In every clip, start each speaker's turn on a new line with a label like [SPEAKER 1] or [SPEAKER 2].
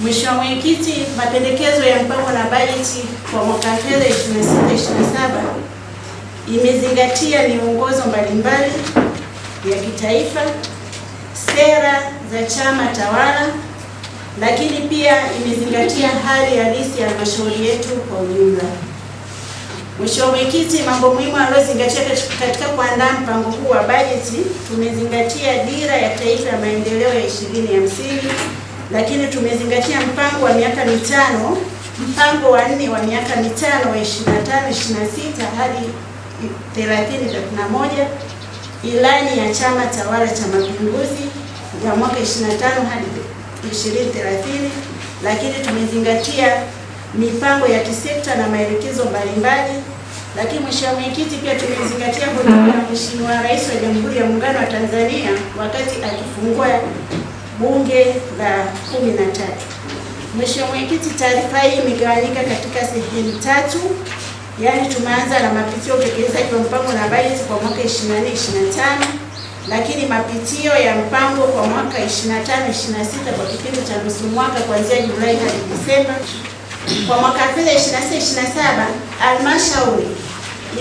[SPEAKER 1] Mheshimiwa Mwenyekiti, mapendekezo ya mpango na bajeti kwa mwaka wa fedha 26/27 imezingatia miongozo mbalimbali ya kitaifa, sera za chama tawala, lakini pia imezingatia hali halisi ya halmashauri yetu kwa ujumla. Mheshimiwa Mwenyekiti, mambo muhimu aliyozingatia katika kuandaa mpango huu wa bajeti, tumezingatia dira ya taifa ya maendeleo ya 2050, lakini tumezingatia mpango wa miaka mitano, mpango wa 4 wa miaka mitano wa 25-26 hadi 30-31, ilani ya chama tawala cha Mapinduzi ya mwaka 25 hadi 2030, lakini tumezingatia mipango ya kisekta na maelekezo mbalimbali. Lakini Mheshimiwa Mwenyekiti, pia tumezingatia hotuba ya Mheshimiwa Rais wa Jamhuri ya Muungano wa Tanzania wakati akifungua Bunge la 13. Mheshimiwa Mwenyekiti, taarifa hii imegawanyika katika sehemu tatu. Yaani tumeanza na mapitio ya utekelezaji wa mpango na bajeti kwa mwaka 24-25, lakini mapitio ya mpango kwa mwaka 25-26 kwa kipindi cha nusu mwaka kuanzia Julai hadi Desemba. Kwa mwaka wa fedha 26/27, halmashauri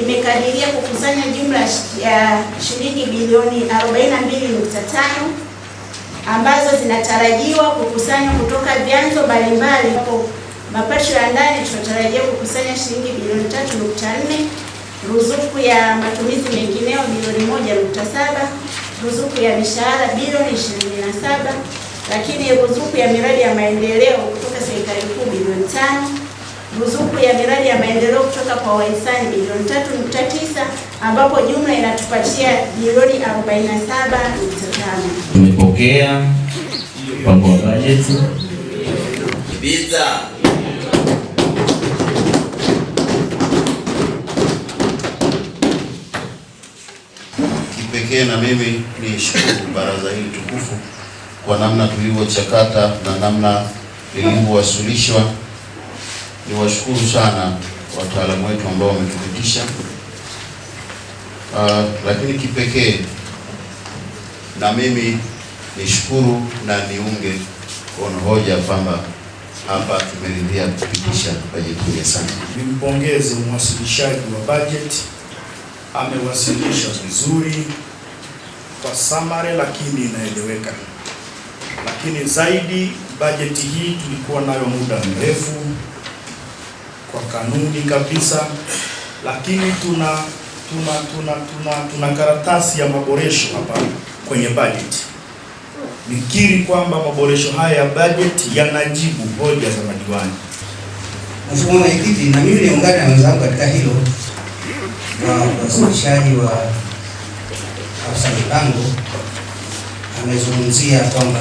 [SPEAKER 1] imekadiria kukusanya jumla ya shilingi bilioni 42.5 ambazo zinatarajiwa kukusanywa kutoka vyanzo mbalimbali. Hapo mapato ya ndani tunatarajia kukusanya shilingi bilioni 3.4, ruzuku ya matumizi mengineo bilioni 1.7, ruzuku ya mishahara bilioni 27, lakini ruzuku ya miradi ya maendeleo kutoka serikali kuu bilioni 5, ruzuku ya miradi ya maendeleo kutoka kwa wahisani bilioni 3.9, ambapo jumla inatupatia bilioni 47.5.
[SPEAKER 2] Tumepokea mpango wa bajeti
[SPEAKER 3] kipekee, na mimi nishukuru baraza hili tukufu kwa namna tulivyochakata na namna lilivyowasilishwa. Niwashukuru sana wataalamu wetu ambao wametupitisha. Lakini kipekee na mimi nishukuru na niunge mkono hoja kwamba hapa tumeridhia kupitisha bajeti ya sana.
[SPEAKER 4] Nimpongeze mwasilishaji wa bajeti, amewasilisha vizuri kwa summary, lakini inaeleweka. Lakini zaidi bajeti hii tulikuwa nayo muda mrefu kwa kanuni kabisa, lakini tuna karatasi ya maboresho hapa kwenye bajeti. Nikiri kwamba maboresho haya ya bajeti yanajibu hoja za madiwani.
[SPEAKER 5] Mheshimiwa Mwenyekiti, na mimi niungane na wenzangu katika hilo kwa uwasilishaji wa afisa mipango. Amezungumzia kwamba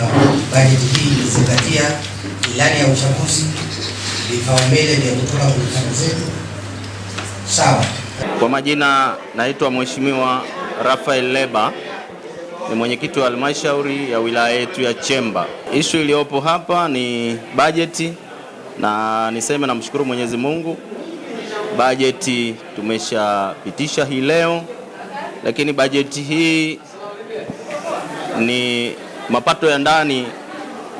[SPEAKER 5] bajeti hii inazingatia ilani ya uchaguzi, vipaumbele vya kutoka kwenye kata zetu. Sawa.
[SPEAKER 6] Kwa majina naitwa Mheshimiwa Rafael Leba, ni mwenyekiti wa halmashauri ya wilaya yetu ya Chemba. Issue iliyopo hapa ni bajeti, na niseme namshukuru Mwenyezi Mungu, bajeti tumeshapitisha hii leo, lakini bajeti hii ni mapato ya ndani,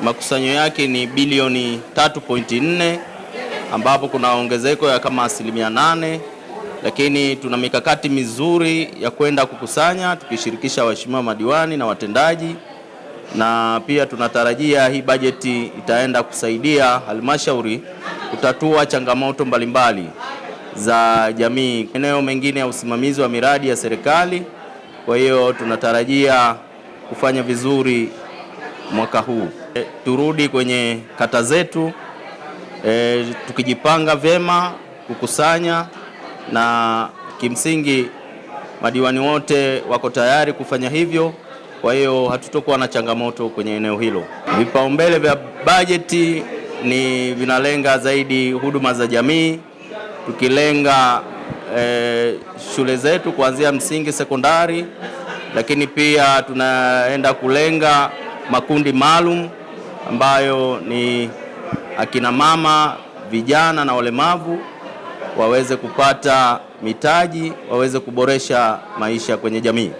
[SPEAKER 6] makusanyo yake ni bilioni 3.4, ambapo kuna ongezeko ya kama 8%, lakini tuna mikakati mizuri ya kwenda kukusanya tukishirikisha waheshimiwa madiwani na watendaji, na pia tunatarajia hii bajeti itaenda kusaidia halmashauri kutatua changamoto mbalimbali za jamii, eneo mengine ya usimamizi wa miradi ya serikali. Kwa hiyo tunatarajia kufanya vizuri mwaka huu. Turudi kwenye kata zetu tukijipanga vyema kukusanya, na kimsingi madiwani wote wako tayari kufanya hivyo. Kwa hiyo hatutokuwa na changamoto kwenye eneo hilo. Vipaumbele vya bajeti ni vinalenga zaidi huduma za jamii, tukilenga shule zetu kuanzia msingi, sekondari, lakini pia tunaenda kulenga makundi maalum ambayo ni akina mama, vijana na walemavu, waweze kupata mitaji, waweze kuboresha maisha kwenye jamii.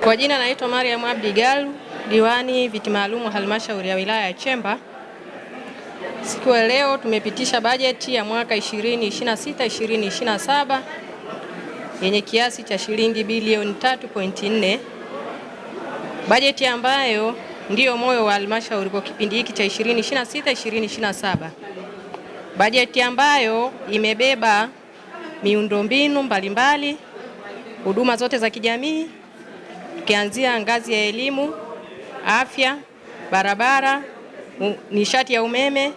[SPEAKER 7] Kwa jina naitwa Mariam Abdi Galu, diwani viti maalum wa halmashauri ya wilaya ya Chemba. Siku ya leo tumepitisha bajeti ya mwaka 2026-2027 yenye kiasi cha shilingi bilioni 3.4, bajeti ambayo ndiyo moyo wa halmashauri kwa kipindi hiki cha 2026-2027, bajeti ambayo imebeba miundombinu mbalimbali, huduma zote za kijamii, tukianzia ngazi ya elimu, afya, barabara, nishati ya umeme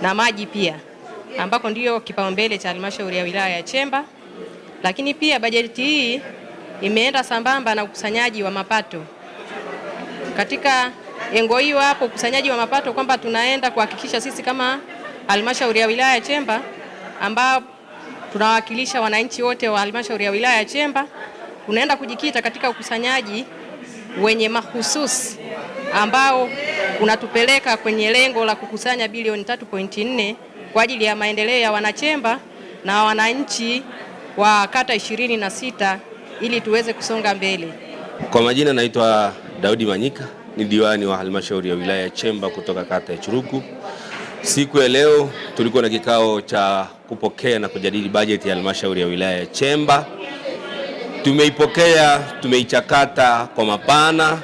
[SPEAKER 7] na maji pia, ambako ndiyo kipaumbele cha halmashauri ya wilaya ya Chemba. Lakini pia bajeti hii imeenda sambamba na ukusanyaji wa mapato. Katika engo hiyo hapo ukusanyaji wa mapato, kwamba tunaenda kuhakikisha sisi kama halmashauri ya wilaya ya Chemba, ambao tunawakilisha wananchi wote wa halmashauri ya wilaya ya Chemba, tunaenda kujikita katika ukusanyaji wenye mahususi ambao unatupeleka kwenye lengo la kukusanya bilioni 3.4 kwa ajili ya maendeleo ya wanachemba na wananchi wa kata 26 ili tuweze kusonga mbele.
[SPEAKER 8] Kwa majina naitwa Daudi Manyika, ni diwani wa halmashauri ya wilaya ya Chemba kutoka kata ya Churuku. Siku ya leo tulikuwa na kikao cha kupokea na kujadili bajeti ya halmashauri ya wilaya ya Chemba. Tumeipokea, tumeichakata kwa mapana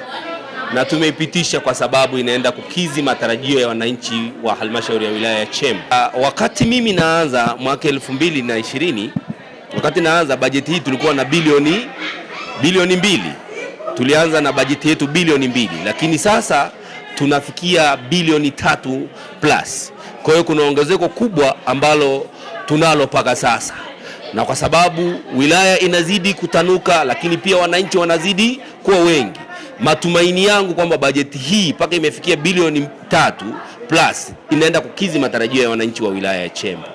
[SPEAKER 8] na tumeipitisha kwa sababu inaenda kukizi matarajio ya wananchi wa halmashauri ya wilaya ya Chemba. Wakati mimi naanza mwaka 2020, wakati naanza bajeti hii tulikuwa na bilioni 2. Tulianza na bajeti yetu bilioni 2, lakini sasa tunafikia bilioni 3 plus. Kwa hiyo kuna ongezeko kubwa ambalo tunalo mpaka sasa, na kwa sababu wilaya inazidi kutanuka, lakini pia wananchi wanazidi kuwa wengi, matumaini yangu kwamba bajeti hii mpaka imefikia bilioni 3 plus inaenda kukizi matarajio ya wananchi wa wilaya ya Chemba.